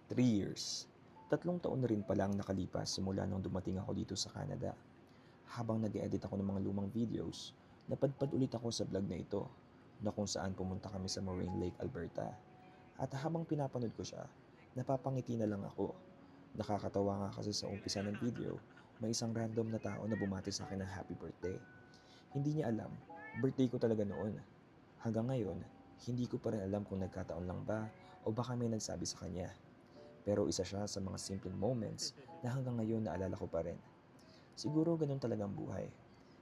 3 years. 3 taon na rin pala ang nakalipas simula nung dumating ako dito sa Canada. Habang nag-edit ako ng mga lumang videos, napadpad ulit ako sa vlog na ito na kung saan pumunta kami sa Moraine Lake, Alberta. At habang pinapanood ko siya, napapangiti na lang ako. Nakakatawa nga kasi sa umpisa ng video, may isang random na tao na bumati sa akin ng happy birthday. Hindi niya alam, birthday ko talaga noon. Hanggang ngayon, hindi ko pa rin alam kung nagkataon lang ba o baka may nagsabi sa kanya. Pero isa siya sa mga simpleng moments na hanggang ngayon naalala ko pa rin. Siguro ganun talaga ang buhay.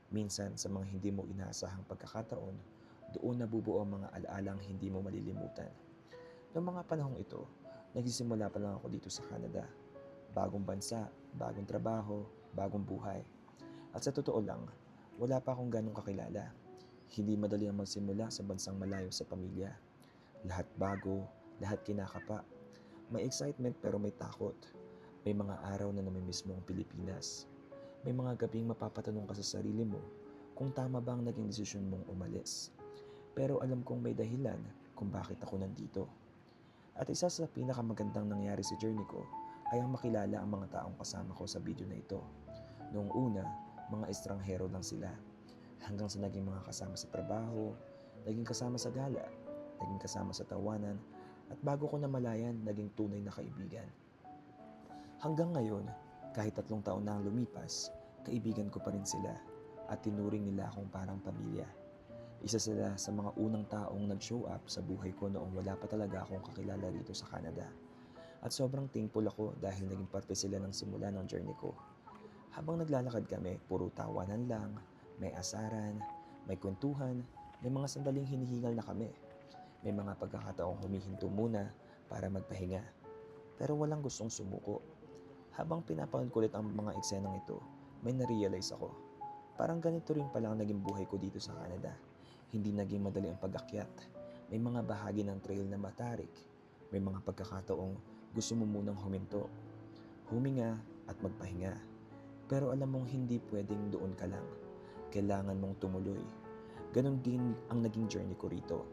Minsan sa mga hindi mo inaasahang pagkakataon, doon nabubuo ang mga alaalang hindi mo malilimutan. Noong mga panahong ito, nagsisimula pa lang ako dito sa Canada. Bagong bansa, bagong trabaho, bagong buhay. At sa totoo lang, wala pa akong ganong kakilala. Hindi madali ang magsimula sa bansang malayo sa pamilya. Lahat bago, lahat kinakapa. May excitement pero may takot. May mga araw na namimiss mo ang Pilipinas. May mga gabing mapapatanong ka sa sarili mo kung tama ba ang naging desisyon mong umalis. Pero alam kong may dahilan kung bakit ako nandito. At isa sa pinakamagandang nangyari sa journey ko ay ang makilala ang mga taong kasama ko sa video na ito. Noong una, mga estranghero lang sila. Hanggang sa naging mga kasama sa trabaho, naging kasama sa gala, naging kasama sa tawanan, at bago ko namalayan, naging tunay na kaibigan. Hanggang ngayon, kahit 3 taon na ang lumipas, kaibigan ko pa rin sila at tinuring nila akong parang pamilya. Isa sila sa mga unang taong nag-show up sa buhay ko noong wala pa talaga akong kakilala rito sa Canada. At sobrang thankful ako dahil naging parte sila ng simula ng journey ko. Habang naglalakad kami, puro tawanan lang, may asaran, may kwentuhan, may mga sandaling hinihingal na kami. May mga pagkakataong humihinto muna para magpahinga. Pero walang gustong sumuko. Habang pinapanood ko ulit ang mga eksenang ito, may narealize ako. Parang ganito rin pala ang naging buhay ko dito sa Canada. Hindi naging madali ang pag-akyat. May mga bahagi ng trail na matarik. May mga pagkakataong gusto mo munang huminto, huminga at magpahinga. Pero alam mong hindi pwedeng doon ka lang. Kailangan mong tumuloy. Ganon din ang naging journey ko rito.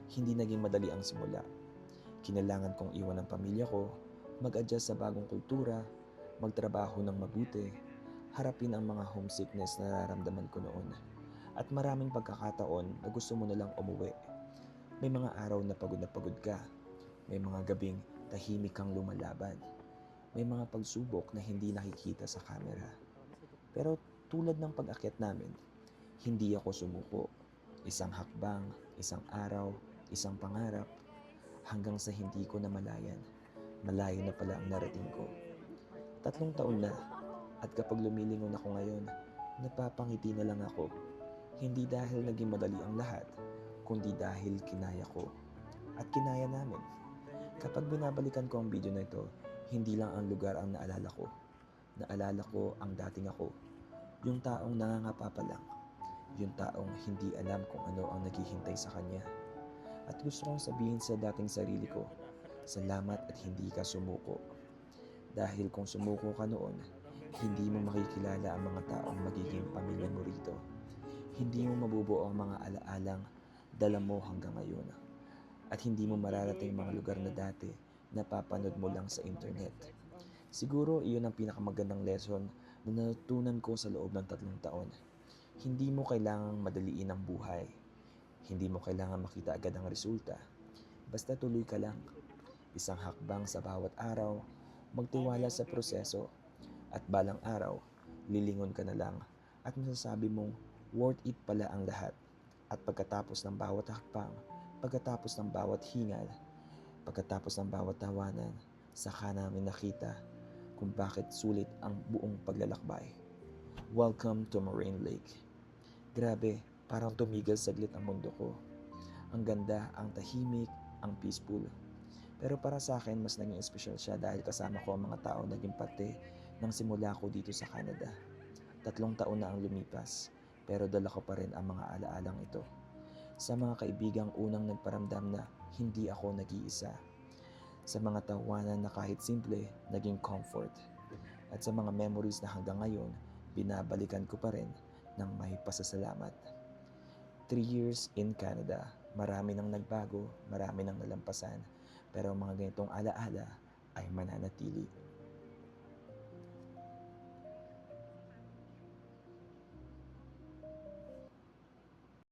Hindi naging madali ang simula. Kinailangan kong iwan ang pamilya ko, mag-adjust sa bagong kultura, magtrabaho ng mabuti, harapin ang mga homesickness na nararamdaman ko noon. At maraming pagkakataon na gusto mo na lang umuwi. May mga araw na pagod ka. May mga gabing tahimik kang lumalaban. May mga pagsubok na hindi nakikita sa camera. Pero tulad ng pag-akyat namin, hindi ako sumuko. Isang hakbang, isang araw, isang pangarap, hanggang sa hindi ko namalayan. Malayo na pala ang narating ko. 3 taon na, at kapag lumilingon ako ngayon, napapangiti na lang ako. Hindi dahil naging madali ang lahat, kundi dahil kinaya ko. At kinaya namin. Kapag binabalikan ko ang video na ito, hindi lang ang lugar ang naalala ko. Naalala ko ang dating ako. Yung taong nangangapa pa lang. Yung taong hindi alam kung ano ang naghihintay sa kanya. At gusto kong sabihin sa dating sarili ko, salamat at hindi ka sumuko. Dahil kung sumuko ka noon, hindi mo makikilala ang mga taong magiging pamilya mo rito. Hindi mo mabubuo ang mga alaalang dala mo hanggang ngayon. At hindi mo mararating mga lugar na dati napapanood mo lang sa internet. Siguro iyon ang pinakamagandang lesson na natutunan ko sa loob ng 3 taon. Hindi mo kailangang madaliin ang buhay. Hindi mo kailangan makita agad ang resulta. Basta tuloy ka lang. Isang hakbang sa bawat araw, magtiwala sa proseso, at balang araw, lilingon ka na lang at masasabi mong worth it pala ang lahat. At pagkatapos ng bawat hakbang, pagkatapos ng bawat hingal, pagkatapos ng bawat tawanan, saka namin nakita kung bakit sulit ang buong paglalakbay. Welcome to Moraine Lake. Grabe, parang tumigil saglit ang mundo ko. Ang ganda, ang tahimik, ang peaceful. Pero para sa akin, mas naging espesyal siya dahil kasama ko ang mga tao naging parte ng simula ko dito sa Canada. 3 taon na ang lumipas, pero dala ko pa rin ang mga alaalang ito. Sa mga kaibigang unang nagparamdam na hindi ako nag-iisa. Sa mga tawanan na kahit simple, naging comfort. At sa mga memories na hanggang ngayon, binabalikan ko pa rin ng may pasasalamat. 3 years in Canada, marami nang nagbago, marami nang nalampasan, pero mga ganitong alaala, ay mananatili.